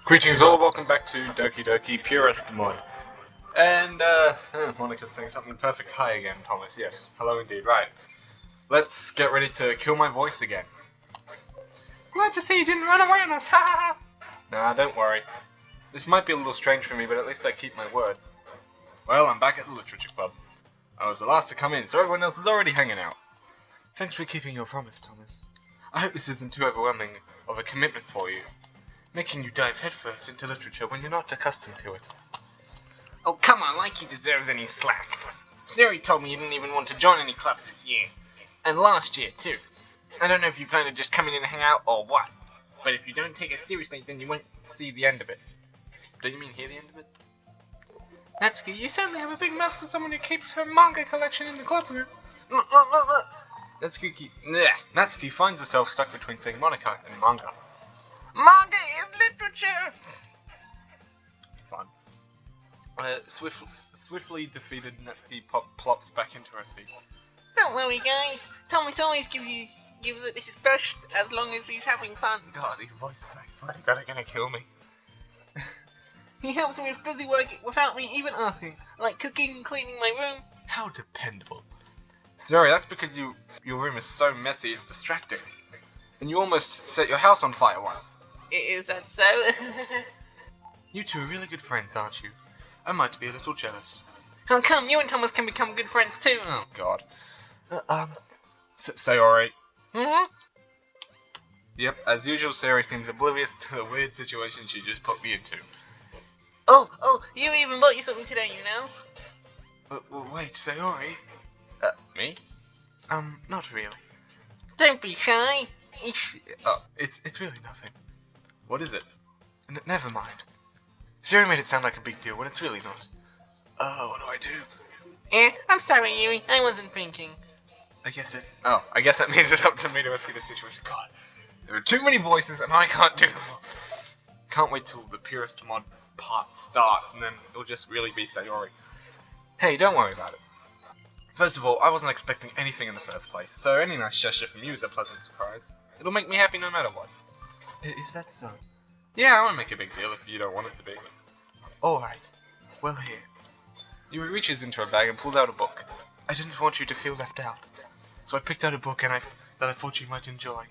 Greetings all, welcome back to Doki Doki Purist Mod. And, Monica's saying something perfect. Hi again, Thomas. Yes, hello indeed, right. Let's get ready to kill my voice again. Glad to see you didn't run away on us, ha ha ha! Nah, don't worry. This might be a little strange for me, but at least I keep my word. Well, I'm back at the Literature Club. I was the last to come in, so everyone else is already hanging out. Thanks for keeping your promise, Thomas. I hope this isn't too overwhelming of a commitment for you, making you dive headfirst into literature when you're not accustomed to it. Oh, come on, like he deserves any slack. Sayori told me you didn't even want to join any clubs this year. And last year, too. I don't know if you plan to just come in and hang out or what, but if you don't take it seriously, then you won't see the end of it. Do you mean hear the end of it? Natsuki, you certainly have a big mouth for someone who keeps her manga collection in the club room. Natsuki finds herself stuck between saying Monica and manga. Manga is literature! Fun. Swiftly defeated, Natsuki plops back into her seat. Don't worry, guys. Thomas always gives it his best as long as he's having fun. God, these voices, I swear to God, are gonna kill me. He helps me with busy work without me even asking, like cooking and cleaning my room. How dependable. Sorry, that's because your room is so messy, it's distracting. And you almost set your house on fire once. Is that so? You two are really good friends, aren't you? I might be a little jealous. How come you and Thomas can become good friends too? Oh, God. Sayori. Mm-hmm. Yep, as usual, Sayori seems oblivious to the weird situation she just put me into. Oh, you even bought you something today, you know? Wait, Sayori? Me? Not really. Don't be shy. It's really nothing. What is it? Never mind. Sayori made it sound like a big deal when it's really not. What do I do? I'm sorry, Yui. I wasn't thinking. I guess that means it's up to me to rescue the situation. God, there are too many voices and I can't do them all. Can't wait till the Purist Mod part starts and then it'll just really be Sayori. Hey, don't worry about it. First of all, I wasn't expecting anything in the first place, so any nice gesture from you is a pleasant surprise. It'll make me happy no matter what. Is that so? Yeah, I won't make a big deal if you don't want it to be. Alright. Well, here. Yuri reaches into her bag and pulls out a book. I didn't want you to feel left out, so I picked out a book that I thought you might enjoy.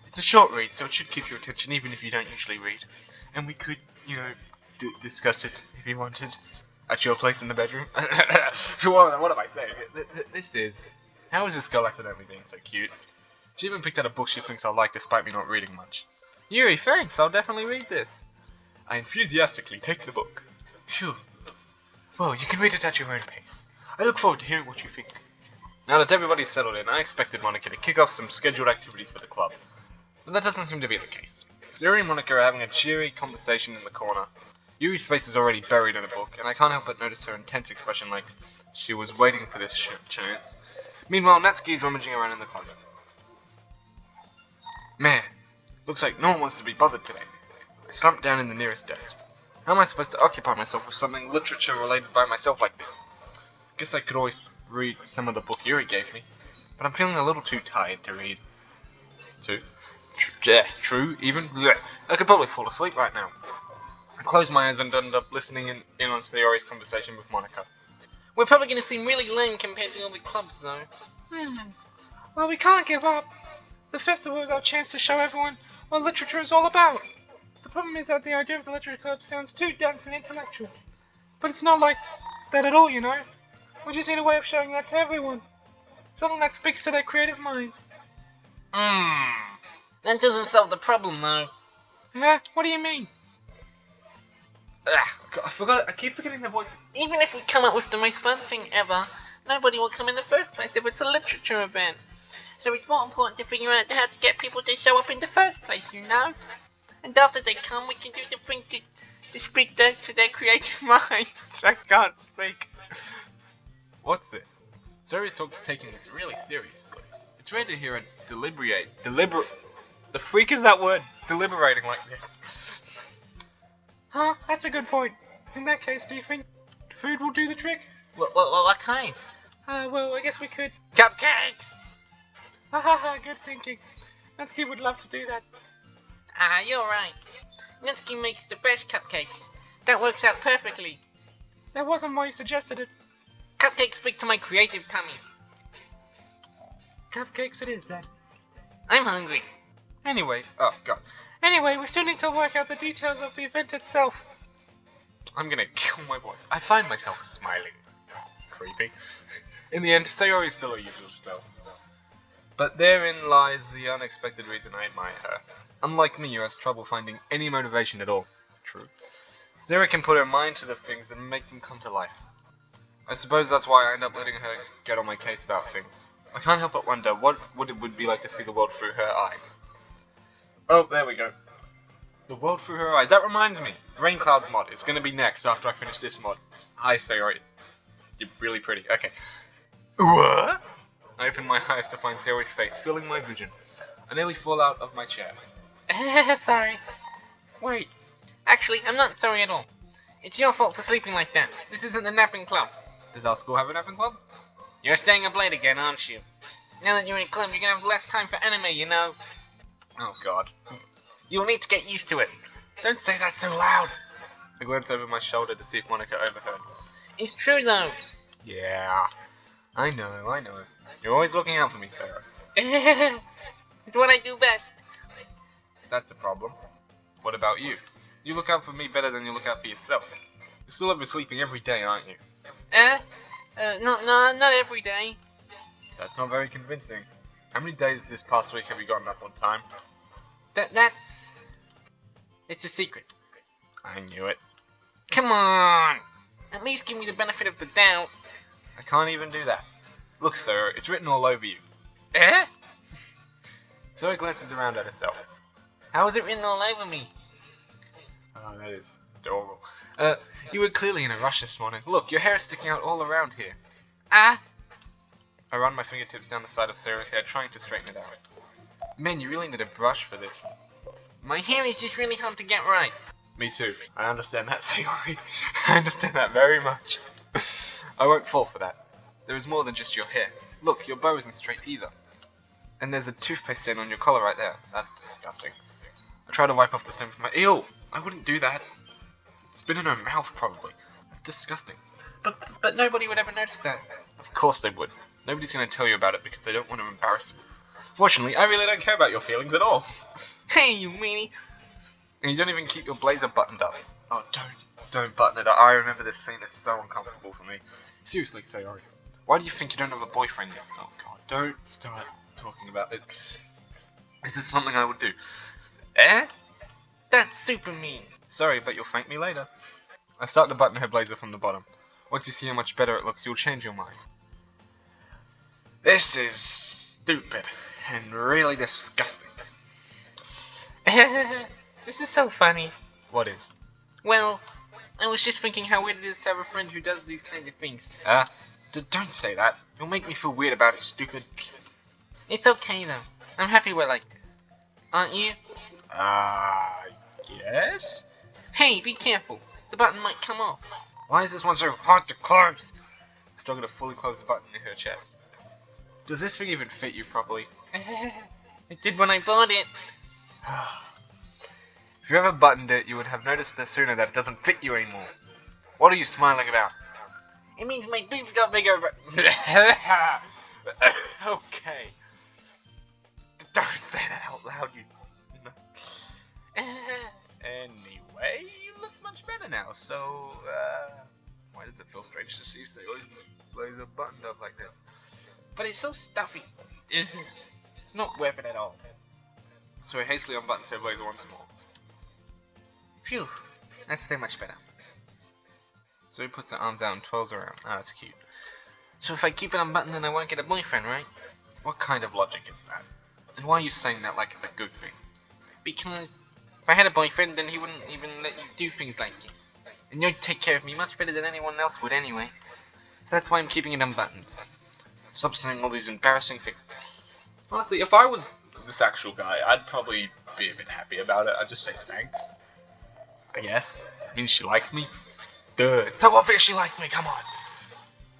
It's a short read, so it should keep your attention even if you don't usually read. And we could, discuss it if you wanted. At your place in the bedroom? What am I saying? How is this girl accidentally being so cute? She even picked out a book she thinks I'll like despite me not reading much. Yuri, thanks, I'll definitely read this. I enthusiastically take the book. Phew. Well, you can read it at your own pace. I look forward to hearing what you think. Now that everybody's settled in, I expected Monica to kick off some scheduled activities for the club. But that doesn't seem to be the case. Sayori and Monica are having a cheery conversation in the corner. Yuri's face is already buried in a book, and I can't help but notice her intense expression like she was waiting for this chance. Meanwhile, Natsuki is rummaging around in the closet. Man, looks like no one wants to be bothered today. I slumped down in the nearest desk. How am I supposed to occupy myself with something literature-related by myself like this? Guess I could always read some of the book Yuri gave me, but I'm feeling a little too tired to read. True, even? Blech. I could probably fall asleep right now. I closed my eyes and ended up listening in on Sayori's conversation with Monica. We're probably going to seem really lame compared to all the clubs, though. Well, we can't give up. The festival is our chance to show everyone what literature is all about. The problem is that the idea of the literature club sounds too dense and intellectual. But it's not like that at all, you know? We just need a way of showing that to everyone. Something that speaks to their creative minds. That doesn't solve the problem, though. What do you mean? I forgot. I keep forgetting their voices. Even if we come up with the most fun thing ever, nobody will come in the first place if it's a literature event. So it's more important to figure out how to get people to show up in the first place, you know? And after they come, we can do the thing to speak to their creative minds. I can't speak. What's this? Sayori's taking this really seriously. It's rare to hear her the freak is that word? Deliberating like this. That's a good point. In that case, do you think food will do the trick? What kind? Well, I guess we could. Cupcakes! Good thinking. Natsuki would love to do that. You're right. Natsuki makes the best cupcakes. That works out perfectly. That wasn't why you suggested it. Cupcakes speak to my creative tummy. Cupcakes it is then. I'm hungry. Anyway, oh god, Anyway, we still need to work out the details of the event itself. I'm gonna kill my voice. I find myself smiling. Creepy. In the end, Sayori is still a usual self. But therein lies the unexpected reason I admire her. Unlike me, who has trouble finding any motivation at all. True. Sayori can put her mind to the things and make them come to life. I suppose that's why I end up letting her get on my case about things. I can't help but wonder what it would be like to see the world through her eyes. Oh, there we go. The world through her eyes. That reminds me. The Rain Clouds mod. It's going to be next after I finish this mod. Hi, Sayori. You're really pretty. Okay. What? I opened my eyes to find Sayori's face, filling my vision. I nearly fall out of my chair. Sorry. Wait. Actually, I'm not sorry at all. It's your fault for sleeping like that. This isn't the napping club. Does our school have a napping club? You're staying up late again, aren't you? Now that you're in club, you're gonna have less time for anime, you know. Oh god. You'll need to get used to it. Don't say that so loud! I glanced over my shoulder to see if Monica overheard. It's true though. Yeah. I know. You're always looking out for me, Sarah. It's what I do best. That's a problem. What about you? You look out for me better than you look out for yourself. You're still oversleeping every day, aren't you? Not every day. That's not very convincing. How many days this past week have you gotten up on time? It's a secret. I knew it. Come on! At least give me the benefit of the doubt. I can't even do that. Look, Sarah, it's written all over you. Zoe glances around at herself. How is it written all over me? Oh, that is adorable. You were clearly in a rush this morning. Look, your hair is sticking out all around here. Ah! I run my fingertips down the side of Sarah's hair, trying to straighten it out. Man, you really need a brush for this. My hair is just really hard to get right. Me too. I understand that, Sayori. I understand that very much. I won't fall for that. There is more than just your hair. Look, your bow isn't straight either. And there's a toothpaste stain on your collar right there. That's disgusting. I try to wipe off the stain from my... Ew! I wouldn't do that. It's been in her mouth, probably. That's disgusting. But nobody would ever notice that. Of course they would. Nobody's going to tell you about it because they don't want to embarrass you. Fortunately, I really don't care about your feelings at all. Hey, you meanie! And you don't even keep your blazer buttoned up. Oh, don't button it up. I remember this scene. It's so uncomfortable for me. Seriously, Sayori. Why do you think you don't have a boyfriend yet? Oh god, don't start talking about it. This is something I would do. That's super mean. Sorry, but you'll thank me later. I start to button her blazer from the bottom. Once you see how much better it looks, you'll change your mind. This is stupid and really disgusting. This is so funny. What is? Well, I was just thinking how weird it is to have a friend who does these kinds of things. Don't say that. You'll make me feel weird about it, stupid. It's okay though. I'm happy we're like this. Aren't you? Yes? Hey, be careful. The button might come off. Why is this one so hard to close? I struggle to fully close the button in her chest. Does this thing even fit you properly? It did when I bought it. If you ever buttoned it, you would have noticed sooner that it doesn't fit you anymore. What are you smiling about? It means my boobs got bigger, but... Okay. Don't say that out loud, you... Anyway, you look much better now, so, why does it feel strange to see Sayori's blazer buttoned up like this? But it's so stuffy. It's not worth it at all. So he hastily unbuttons her blazer once more. Phew, that's so much better. So he puts her arms out and twirls around. Ah, that's cute. So if I keep it unbuttoned, then I won't get a boyfriend, right? What kind of logic is that? And why are you saying that like it's a good thing? Because if I had a boyfriend, then he wouldn't even let you do things like this. And you'd take care of me much better than anyone else would anyway. So that's why I'm keeping it unbuttoned. Stop saying all these embarrassing things. Honestly, if I was this actual guy, I'd probably be a bit happy about it. I'd just say thanks. I guess. It means she likes me. Duh, it's so obvious she likes me, come on.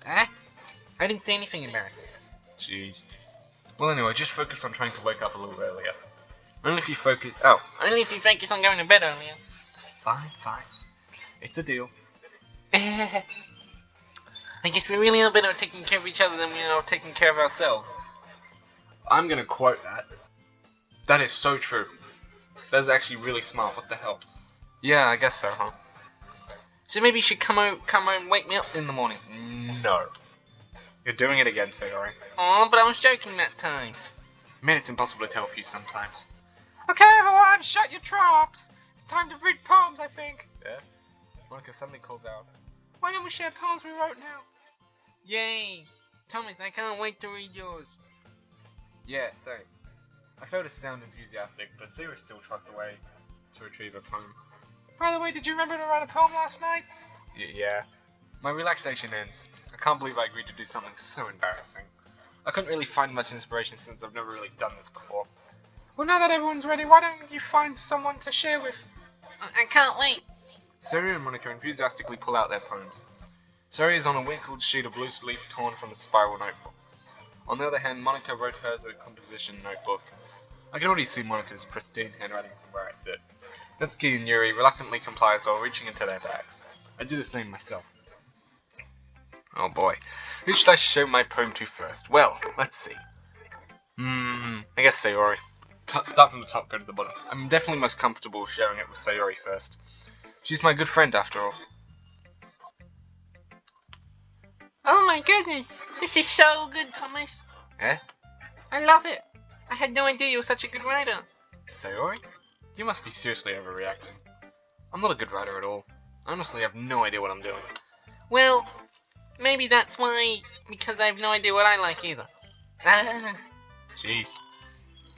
I didn't say anything embarrassing. Jeez. Well anyway, just focus on trying to wake up a little earlier. Only if you focus... Only if you focus on going to bed earlier. Fine. It's a deal. I guess we really are better at taking care of each other than we are taking care of ourselves. I'm gonna quote that. That is so true. That is actually really smart. What the hell? Yeah, I guess so, huh? So maybe you should come home and wake me up in the morning. No. You're doing it again, Sayori. Oh, but I was joking that time. Man, it's impossible to tell with you sometimes. Okay, everyone, shut your traps. It's time to read poems, I think. Yeah? Monica suddenly calls out. Why don't we share poems we wrote now? Yay! Thomas, I can't wait to read yours. Yeah, same. I failed to sound enthusiastic, but Sayori still trots away to retrieve a poem. By the way, did you remember to write a poem last night? Yeah. My relaxation ends. I can't believe I agreed to do something so embarrassing. I couldn't really find much inspiration since I've never really done this before. Well, now that everyone's ready, why don't you find someone to share with? I can't wait. Sayori and Monica enthusiastically pull out their poems. Sayori is on a wrinkled sheet of loose leaf torn from the spiral notebook. On the other hand, Monica wrote hers in a composition notebook. I can already see Monica's pristine handwriting from where I sit. Natsuki and Yuri reluctantly complies while reaching into their bags. I do the same myself. Oh boy. Who should I show my poem to first? Well, let's see. I guess Sayori. Start from the top, go to the bottom. I'm definitely most comfortable sharing it with Sayori first. She's my good friend after all. Oh my goodness, this is so good, Thomas. Eh? I love it. I had no idea you were such a good writer. Sayori? You must be seriously overreacting. I'm not a good writer at all. I honestly have no idea what I'm doing. Well, maybe that's why, because I have no idea what I like either. Jeez.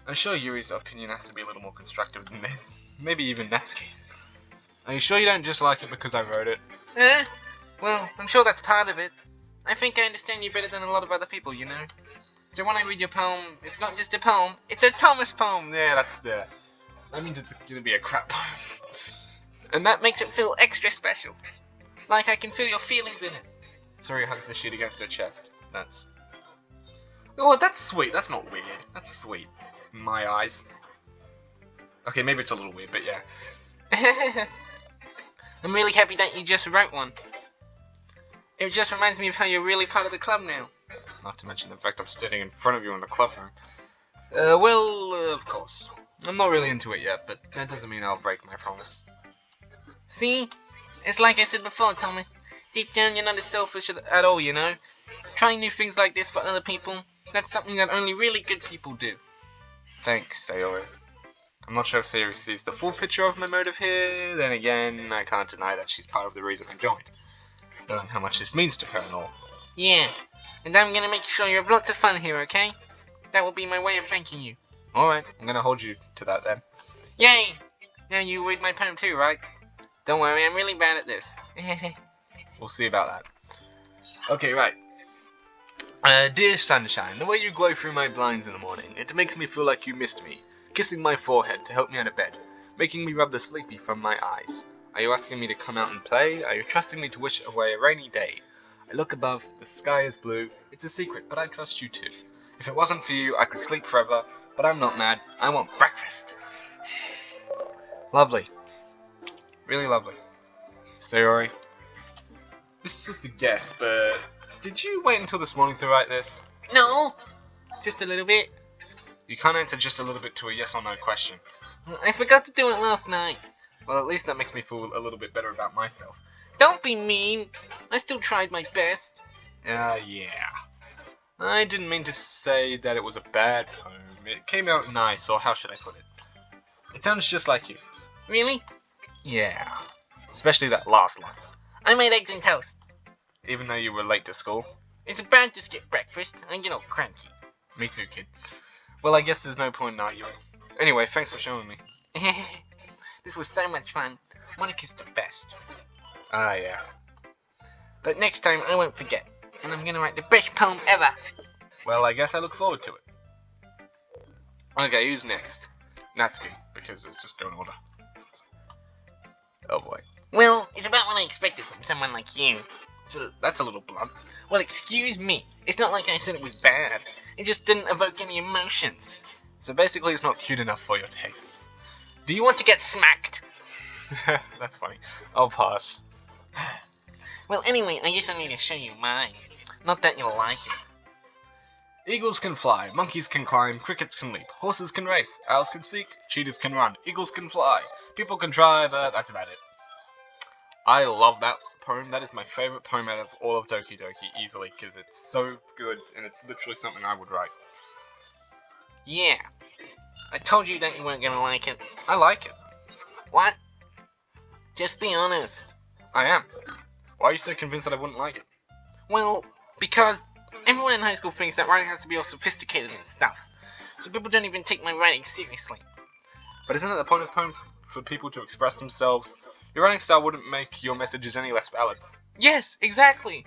I'm sure Yuri's opinion has to be a little more constructive than this. Maybe even Natsuki's. Are you sure you don't just like it because I wrote it? Well, I'm sure that's part of it. I think I understand you better than a lot of other people, you know? So when I read your poem, it's not just a poem, it's a Thomas poem. Yeah, that's there. That means it's gonna be a crap poem. And that makes it feel extra special. Like I can feel your feelings in it. Sayori hugs the sheet against her chest. Oh, that's sweet. That's not weird. That's sweet. In my eyes. Okay, maybe it's a little weird, but yeah. I'm really happy that you just wrote one. It just reminds me of how you're really part of the club now. Not to mention the fact I'm standing in front of you in the club room. Of course. I'm not really into it yet, but that doesn't mean I'll break my promise. See? It's like I said before, Thomas. Deep down, you're not as selfish at all, you know? Trying new things like this for other people, that's something that only really good people do. Thanks, Sayori. I'm not sure if Sayori sees the full picture of my motive here. Then again, I can't deny that she's part of the reason I joined. Knowing how much this means to her and all. Yeah, and I'm gonna make sure you have lots of fun here, okay? That will be my way of thanking you. Alright, I'm gonna hold you to that then. Yay! Now you read my poem too, right? Don't worry, I'm really bad at this. We'll see about that. Okay, right. Dear sunshine, the way you glow through my blinds in the morning, it makes me feel like you missed me, kissing my forehead to help me out of bed, making me rub the sleepy from my eyes. Are you asking me to come out and play? Are you trusting me to wish away a rainy day? I look above, the sky is blue, it's a secret, but I trust you too. If it wasn't for you, I could sleep forever, but I'm not mad, I want breakfast. Lovely. Really lovely. Sayori, this is just a guess, but did you wait until this morning to write this? No! Just a little bit. You can't answer just a little bit to a yes or no question. I forgot to do it last night. Well, at least that makes me feel a little bit better about myself. Don't be mean. I still tried my best. Yeah. I didn't mean to say that it was a bad poem. It came out nice, or how should I put it? It sounds just like you. Really? Yeah. Especially that last line. I made eggs and toast. Even though you were late to school? It's bad to skip breakfast. I get all cranky. Me too, kid. Well, I guess there's no point in arguing. Anyway, thanks for showing me. This was so much fun. Monica's the best. Ah, yeah. But next time I won't forget. And I'm gonna write the best poem ever. Well, I guess I look forward to it. Okay, who's next? Natsuki, because it's just going in order. Oh boy. Well, it's about what I expected from someone like you. So, that's a little blunt. Well, excuse me. It's not like I said it was bad. It just didn't evoke any emotions. So basically it's not cute enough for your tastes. Do you want to get smacked? That's funny. I'll pass. Well, anyway, I guess I need to show you mine. Not that you'll like it. Eagles can fly, monkeys can climb, crickets can leap, horses can race, owls can seek, cheetahs can run, eagles can fly, people can drive, that's about it. I love that poem. That is my favorite poem out of all of Doki Doki, easily, because it's so good, and it's literally something I would write. Yeah. I told you that you weren't gonna like it. I like it. What? Just be honest. I am. Why are you so convinced that I wouldn't like it? Well, because everyone in high school thinks that writing has to be all sophisticated and stuff. So people don't even take my writing seriously. But isn't it the point of poems for people to express themselves? Your writing style wouldn't make your messages any less valid. Yes, exactly.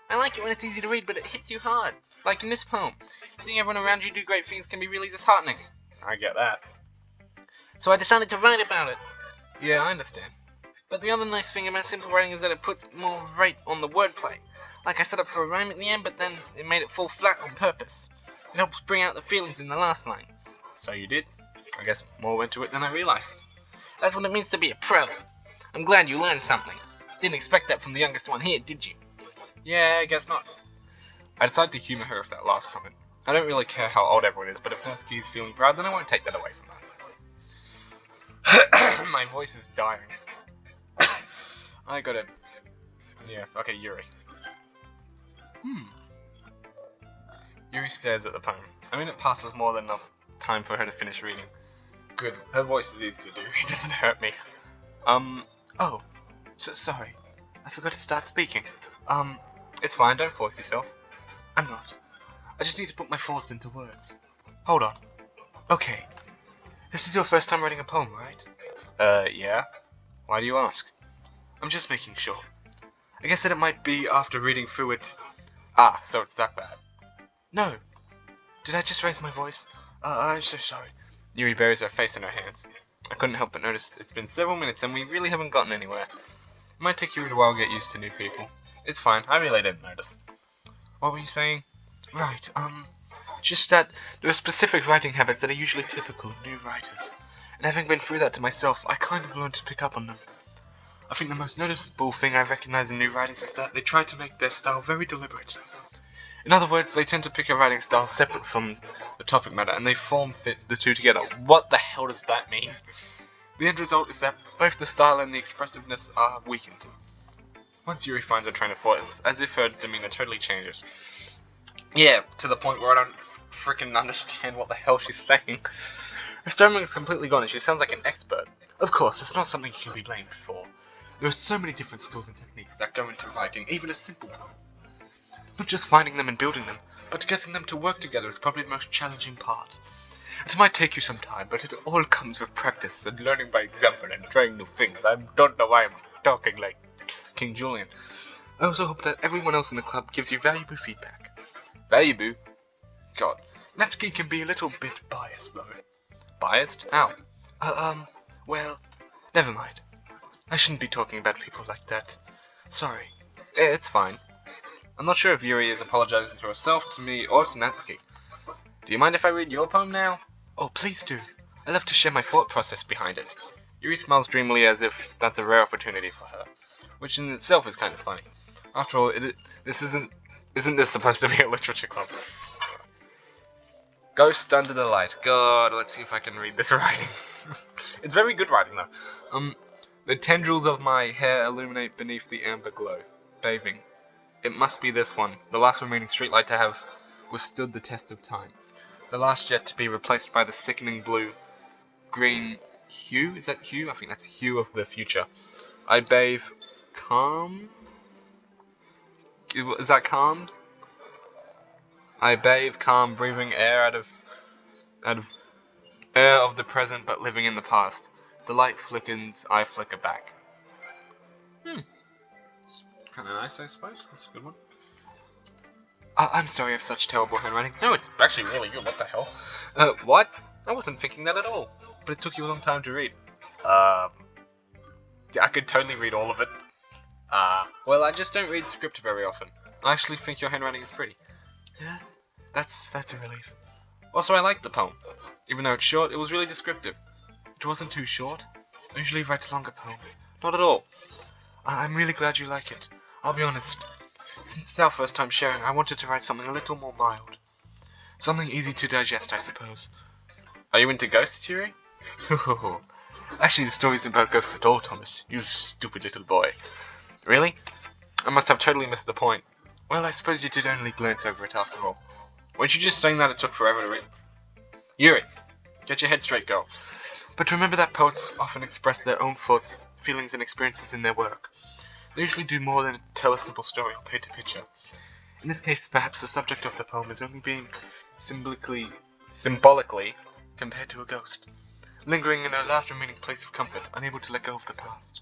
I like it when it's easy to read, but it hits you hard. Like in this poem. Seeing everyone around you do great things can be really disheartening. I get that. So I decided to write about it. Yeah, I understand. But the other nice thing about simple writing is that it puts more weight on the wordplay. Like I set up for a rhyme at the end, but then it made it fall flat on purpose. It helps bring out the feelings in the last line. So you did. I guess more went to it than I realized. That's what it means to be a pro. I'm glad you learned something. Didn't expect that from the youngest one here, did you? Yeah, I guess not. I decided to humor her with that last comment. I don't really care how old everyone is, but if Natsuki is feeling proud, then I won't take that away from her. My voice is dying. I gotta... Yeah, okay, Yuri. Yuri stares at the poem. I mean, it passes more than enough time for her to finish reading. Good. Her voice is easy to do. It doesn't hurt me. Oh. Sorry. I forgot to start speaking. It's fine. Don't force yourself. I'm not. I just need to put my thoughts into words. Hold on. Okay. This is your first time writing a poem, right? Yeah. Why do you ask? I'm just making sure. I guess that it might be after reading through it. Ah, so it's that bad. No. Did I just raise my voice? I'm so sorry. Yuri buries her face in her hands. I couldn't help but notice it's been several minutes and we really haven't gotten anywhere. It might take Yuri a while to get used to new people. It's fine, I really didn't notice. What were you saying? Right, just that there are specific writing habits that are usually typical of new writers. And having been through that to myself, I kind of learned to pick up on them. I think the most noticeable thing I recognize in new writers is that they try to make their style very deliberate. In other words, they tend to pick a writing style separate from the topic matter, and they form-fit the two together. What the hell does that mean? The end result is that both the style and the expressiveness are weakened. Once Yuri finds her train of thought, it's as if her demeanor totally changes. Yeah, to the point where I don't freaking understand what the hell she's saying. Her stamina is completely gone and she sounds like an expert. Of course, it's not something you can be blamed for. There are so many different skills and techniques that go into writing, even a simple one. Not just finding them and building them, but getting them to work together is probably the most challenging part. It might take you some time, but it all comes with practice and learning by example and trying new things. I don't know why I'm talking like King Julian. I also hope that everyone else in the club gives you valuable feedback. Valuable? God, Natsuki can be a little bit biased though. Biased? How? Well, never mind. I shouldn't be talking about people like that. Sorry. It's fine. I'm not sure if Yuri is apologizing to herself, to me, or to Natsuki. Do you mind if I read your poem now? Oh, please do. I love to share my thought process behind it. Yuri smiles dreamily as if that's a rare opportunity for her, which in itself is kind of funny. After all, isn't this supposed to be a literature club? Ghost under the light. God, let's see if I can read this writing. It's very good writing though. The tendrils of my hair illuminate beneath the amber glow. Bathing. It must be this one, the last remaining streetlight to have withstood the test of time. The last yet to be replaced by the sickening blue. Green hue? Is that hue? I think that's hue of the future. I bathe calm? Is that calm? I bathe calm, breathing air out of air of the present but living in the past. The light flickers, I flicker back. Kinda nice, I suppose. That's a good one. I'm sorry I have such terrible handwriting. No, it's actually really good. What the hell? What? I wasn't thinking that at all. But it took you a long time to read. I could totally read all of it. Well, I just don't read script very often. I actually think your handwriting is pretty. Yeah? That's a relief. Also, I liked the poem. Even though it's short, it was really descriptive. It wasn't too short. I usually write longer poems. Not at all. I'm really glad you like it. I'll be honest. Since it's our first time sharing, I wanted to write something a little more mild. Something easy to digest, I suppose. Are you into ghosts, Sayori? Actually, the story isn't about ghosts at all, Thomas. You stupid little boy. Really? I must have totally missed the point. Well, I suppose you did only glance over it after all. Weren't you just saying that it took forever to read? Yuri, get your head straight, girl. But remember that poets often express their own thoughts, feelings, and experiences in their work. They usually do more than tell a simple story or paint a picture. In this case, perhaps the subject of the poem is only being symbolically compared to a ghost, lingering in a last remaining place of comfort, unable to let go of the past.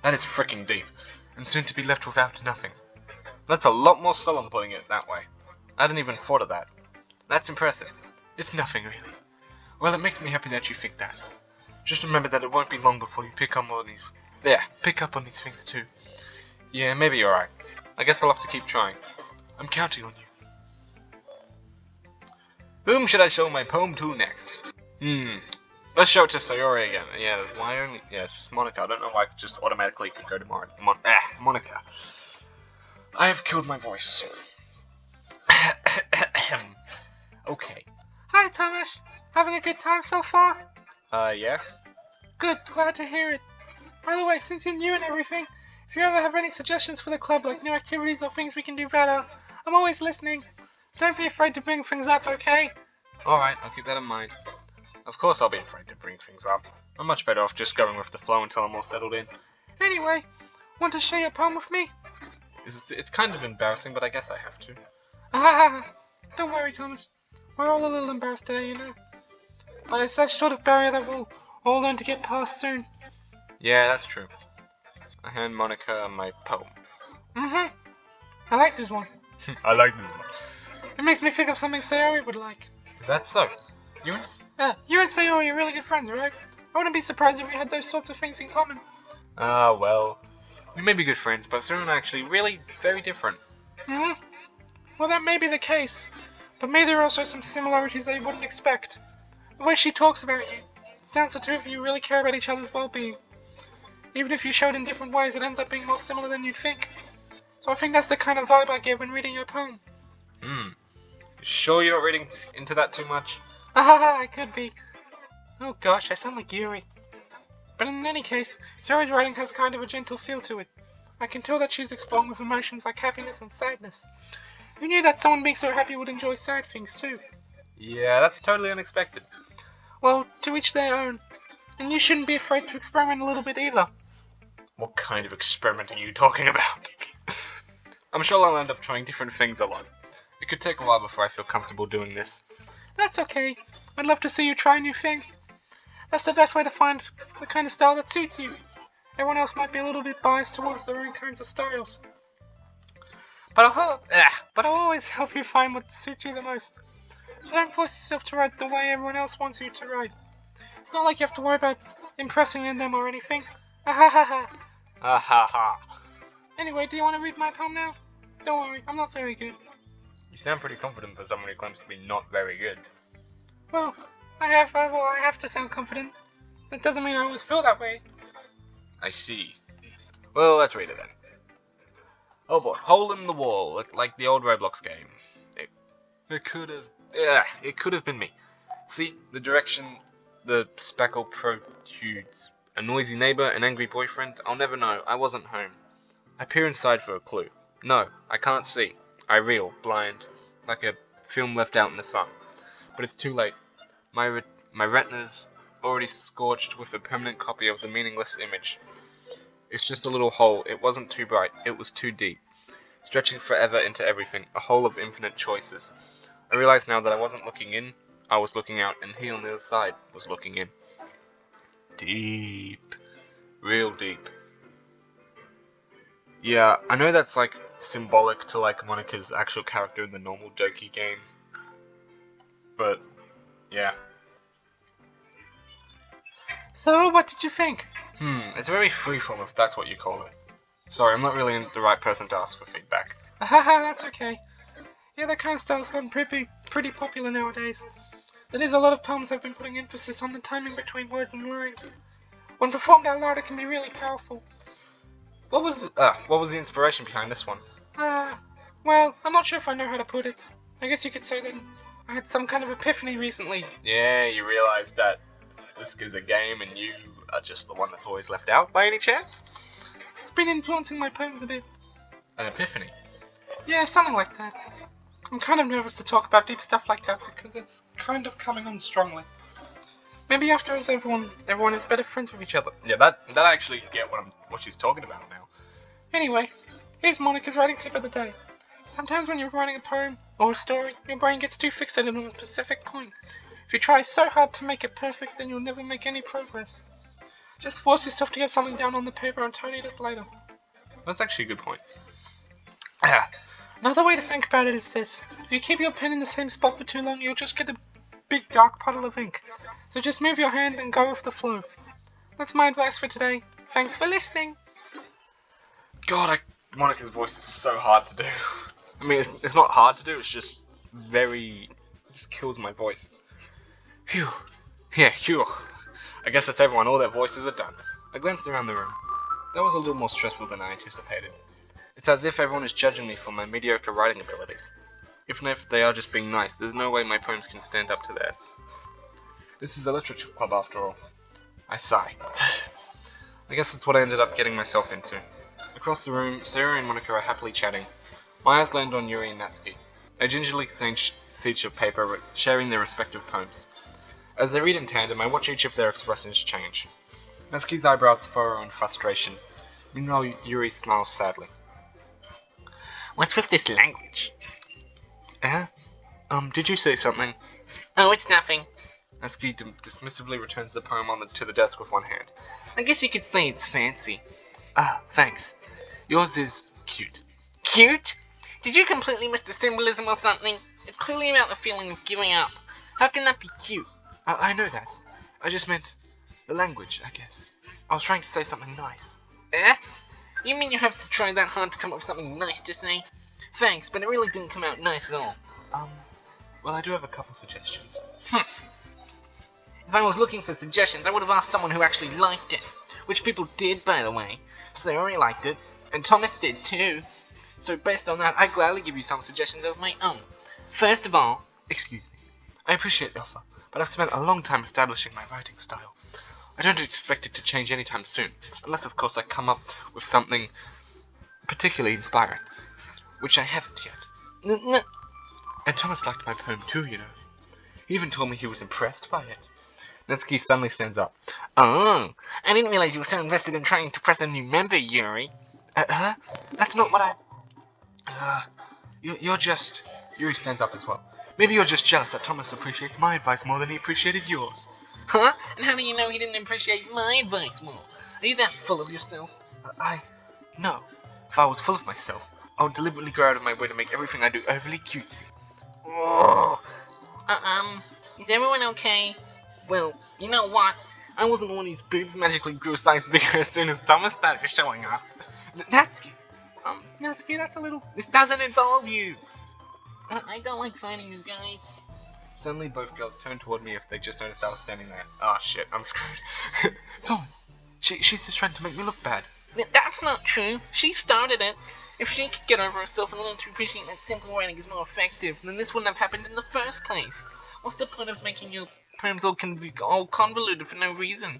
That is fricking deep, and soon to be left without nothing. That's a lot more solemn putting it that way. I hadn't even thought of that. That's impressive. It's nothing, really. Well, it makes me happy that you think that. Just remember that it won't be long before you pick up on these things too. Yeah, maybe you're right. I guess I'll have to keep trying. I'm counting on you. Whom should I show my poem to next? Let's show it to Sayori again. Yeah, why only? Yeah, it's just Monica. I don't know why I just automatically could go to Monica. I have killed my voice. Okay. Hi, Thomas. Having a good time so far? Yeah? Good, glad to hear it. By the way, since you're new and everything, if you ever have any suggestions for the club, like new activities or things we can do better, I'm always listening. Don't be afraid to bring things up, okay? Alright, I'll keep that in mind. Of course I'll be afraid to bring things up. I'm much better off just going with the flow until I'm all settled in. Anyway, want to share your poem with me? It's kind of embarrassing, but I guess I have to. Don't worry, Thomas. We're all a little embarrassed today, you know. But it's that sort of barrier that we'll all learn to get past soon. Yeah, that's true. I hand Monica my poem. I like this one. I like this one. It makes me think of something Sayori would like. Is that so? You and Sayori are really good friends, right? I wouldn't be surprised if we had those sorts of things in common. Well, we may be good friends, but Sayori and I are actually really very different. Well, that may be the case, but maybe there are also some similarities that you wouldn't expect. The way she talks about you, it sounds the two of you really care about each other's well-being. Even if you show it in different ways, it ends up being more similar than you'd think. So I think that's the kind of vibe I get when reading your poem. Sure you're not reading into that too much? I could be. Oh gosh, I sound like Yuri. But in any case, Sayori's writing has kind of a gentle feel to it. I can tell that she's exploring with emotions like happiness and sadness. Who knew that someone being so happy would enjoy sad things too? Yeah, that's totally unexpected. Well, to each their own. And you shouldn't be afraid to experiment a little bit either. What kind of experiment are you talking about? I'm sure I'll end up trying different things a lot. It could take a while before I feel comfortable doing this. That's okay. I'd love to see you try new things. That's the best way to find the kind of style that suits you. Everyone else might be a little bit biased towards their own kinds of styles. But I'll always help you find what suits you the most. So don't force yourself to write the way everyone else wants you to write. It's not like you have to worry about impressing them or anything. Anyway, do you want to read my poem now? Don't worry, I'm not very good. You sound pretty confident for someone who claims to be not very good. Well, I have to sound confident. That doesn't mean I always feel that way. I see. Well, let's read it then. Oh boy, hole in the wall, like the old Roblox game. It could have been me. See, the direction the speckle protrudes. A noisy neighbor, an angry boyfriend, I'll never know, I wasn't home. I peer inside for a clue. No, I can't see. I reel, blind, like a film left out in the sun. But it's too late. My retina's already scorched with a permanent copy of the meaningless image. It's just a little hole. It wasn't too bright. It was too deep. Stretching forever into everything. A hole of infinite choices. I realize now that I wasn't looking in. I was looking out, and he on the other side was looking in. Deep. Real deep. Yeah, I know that's like symbolic to like Monica's actual character in the normal Doki game. But, yeah. So, what did you think? It's very freeform if that's what you call it. Sorry, I'm not really the right person to ask for feedback. That's okay. Yeah, that kind of style's gotten pretty popular nowadays. That is, a lot of poems have been putting emphasis on the timing between words and lines. When performed out loud, it can be really powerful. What was the inspiration behind this one? Well, I'm not sure if I know how to put it. I guess you could say that I had some kind of epiphany recently. Yeah, you realised that this is a game and you are just the one that's always left out by any chance? It's been influencing my poems a bit. An epiphany? Yeah, something like that. I'm kind of nervous to talk about deep stuff like that because it's kind of coming on strongly. Maybe afterwards everyone is better friends with each other. Yeah, that I actually get what she's talking about now. Anyway, here's Monica's writing tip of the day. Sometimes when you're writing a poem or a story, your brain gets too fixated on a specific point. If you try so hard to make it perfect, then you'll never make any progress. Just force yourself to get something down on the paper and tidy it up later. That's actually a good point. Another way to think about it is this. If you keep your pen in the same spot for too long, you'll just get a big dark puddle of ink. So just move your hand and go with the flow. That's my advice for today. Thanks for listening. God, Monica's voice is so hard to do. I mean, it's not hard to do, it's just it just kills my voice. Phew. Yeah, phew. I guess that's everyone, all their voices are done. I glanced around the room. That was a little more stressful than I anticipated. It's as if everyone is judging me for my mediocre writing abilities. Even if they are just being nice, there's no way my poems can stand up to theirs. This is a literature club after all. I sigh. I guess that's what I ended up getting myself into. Across the room, Sayori and Monica are happily chatting. My eyes land on Yuri and Natsuki. They gingerly exchange sheets of paper, sharing their respective poems. As they read in tandem, I watch each of their expressions change. Natsuki's eyebrows furrow in frustration. Meanwhile, Yuri smiles sadly. What's with this language? Did you say something? Oh, it's nothing. Natsuki dismissively returns the poem to the desk with one hand. I guess you could say it's fancy. Thanks. Yours is cute. Cute? Did you completely miss the symbolism or something? It's clearly about the feeling of giving up. How can that be cute? I know that. I just meant the language, I guess. I was trying to say something nice. You mean you have to try that hard to come up with something nice to say? Thanks, but it really didn't come out nice at all. Well, I do have a couple suggestions. If I was looking for suggestions, I would have asked someone who actually liked it. Which people did, by the way. Sayori liked it, and Thomas did too. So based on that, I'd gladly give you some suggestions of my own. First of all, excuse me. I appreciate the offer, but I've spent a long time establishing my writing style. I don't expect it to change anytime soon, unless of course I come up with something particularly inspiring, which I haven't yet. And Thomas liked my poem too, you know. He even told me he was impressed by it. Natsuki suddenly stands up. Oh, I didn't realize you were so invested in trying to press a new member, Yuri. That's not what you're just... Yuri stands up as well. Maybe you're just jealous that Thomas appreciates my advice more than he appreciated yours. Huh? And how do you know he didn't appreciate my advice more? Are you that full of yourself? No. If I was full of myself, I would deliberately go out of my way to make everything I do overly cutesy. Oh. Is everyone okay? Well, you know what? I wasn't the one whose boobs magically grew a size bigger as soon as Thomas started showing up. Natsuki! Natsuki, that's a little... This doesn't involve you! I don't like fighting you guys. Suddenly both girls turn toward me if they just noticed I was standing there. Oh shit, I'm screwed. Thomas! She's just trying to make me look bad. That's not true. She started it. If she could get over herself and learn to appreciate that simple writing is more effective, then this wouldn't have happened in the first place. What's the point of making your poems all convoluted for no reason?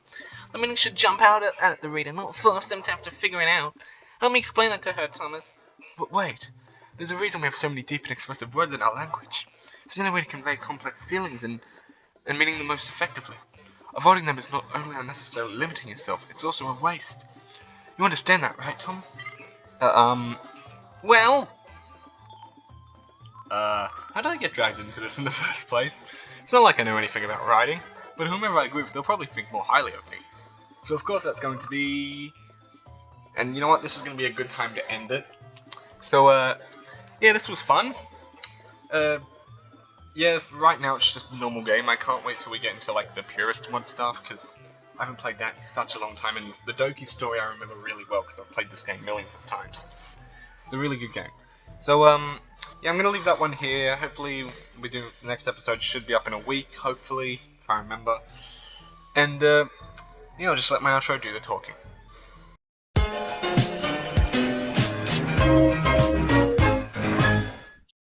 The meaning should jump out at the reader, not force them to have to figure it out. Help me explain that to her, Thomas. But wait, there's a reason we have so many deep and expressive words in our language. It's the only way to convey complex feelings and meaning the most effectively. Avoiding them is not only unnecessarily limiting yourself, it's also a waste. You understand that, right, Thomas? Well... How did I get dragged into this in the first place? It's not like I know anything about writing, but whomever I agree with, they'll probably think more highly of me. So of course that's going to be... And you know what, this is going to be a good time to end it. So, yeah, this was fun. Yeah, right now it's just a normal game. I can't wait till we get into, like, the purist mod stuff, because I haven't played that in such a long time, and the Doki story I remember really well, because I've played this game millions of times. It's a really good game. So, yeah, I'm gonna leave that one here. Hopefully, the next episode should be up in a week. Hopefully, if I remember. And I'll just let my outro do the talking.